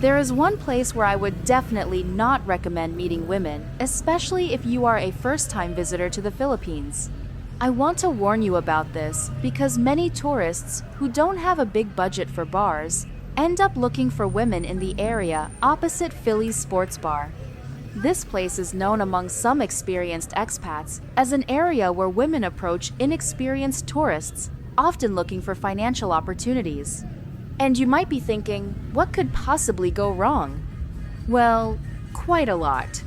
There is one place where I would definitely not recommend meeting women, especially if you are a first-time visitor to the Philippines. I want to warn you about this because many tourists who don't have a big budget for bars end up looking for women in the area opposite Philies Sports Bar. This place is known among some experienced expats as an area where women approach inexperienced tourists, often looking for financial opportunities. And you might be thinking, what could possibly go wrong? Well, quite a lot.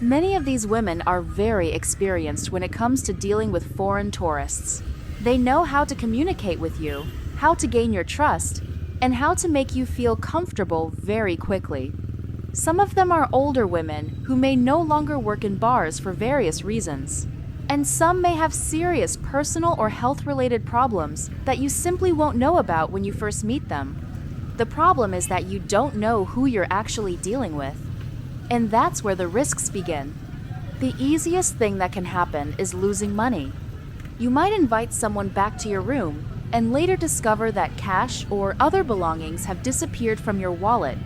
Many of these women are very experienced when it comes to dealing with foreign tourists. They know how to communicate with you, how to gain your trust, and how to make you feel comfortable very quickly. Some of them are older women who may no longer work in bars for various reasons. And some may have serious personal or health-related problems that you simply won't know about when you first meet them. The problem is that you don't know who you're actually dealing with. And that's where the risks begin. The easiest thing that can happen is losing money. You might invite someone back to your room and later discover that cash or other belongings have disappeared from your wallet.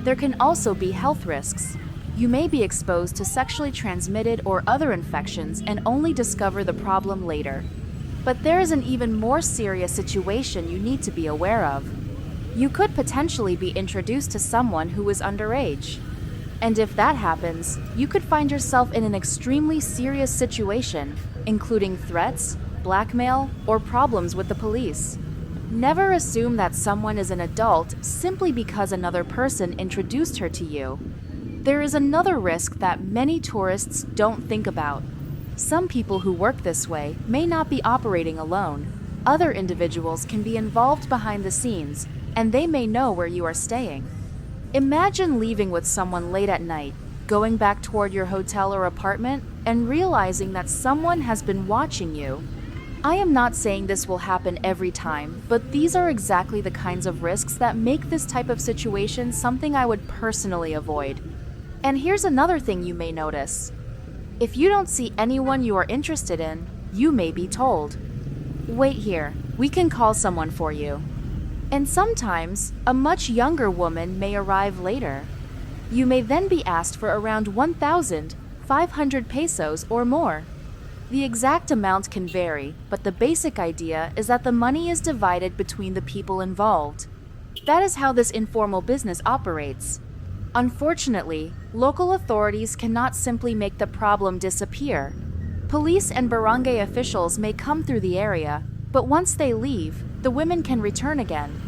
There can also be health risks. You may be exposed to sexually transmitted or other infections and only discover the problem later. But there is an even more serious situation you need to be aware of. You could potentially be introduced to someone who is underage. And if that happens, you could find yourself in an extremely serious situation, including threats, blackmail, or problems with the police. Never assume that someone is an adult simply because another person introduced her to you. There is another risk that many tourists don't think about. Some people who work this way may not be operating alone. Other individuals can be involved behind the scenes, and they may know where you are staying. Imagine leaving with someone late at night, going back toward your hotel or apartment, and realizing that someone has been watching you. I am not saying this will happen every time, but these are exactly the kinds of risks that make this type of situation something I would personally avoid. And here's another thing you may notice. If you don't see anyone you are interested in, you may be told, "Wait here, we can call someone for you." And sometimes, a much younger woman may arrive later. You may then be asked for around 1,500 pesos or more. The exact amount can vary, but the basic idea is that the money is divided between the people involved. That is how this informal business operates. Unfortunately, local authorities cannot simply make the problem disappear. Police and barangay officials may come through the area, but once they leave, the women can return again.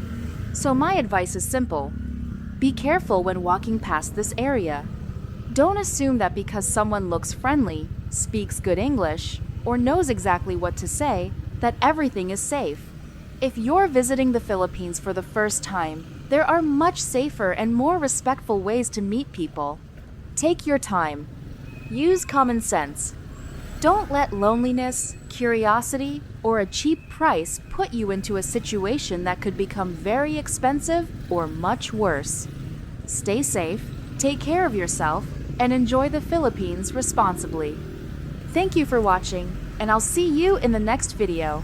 So my advice is simple. Be careful when walking past this area. Don't assume that because someone looks friendly, speaks good English, or knows exactly what to say, that everything is safe. If you're visiting the Philippines for the first time, there are much safer and more respectful ways to meet people. Take your time. Use common sense. Don't let loneliness, curiosity, or a cheap price put you into a situation that could become very expensive or much worse. Stay safe, take care of yourself, and enjoy the Philippines responsibly. Thank you for watching, and I'll see you in the next video.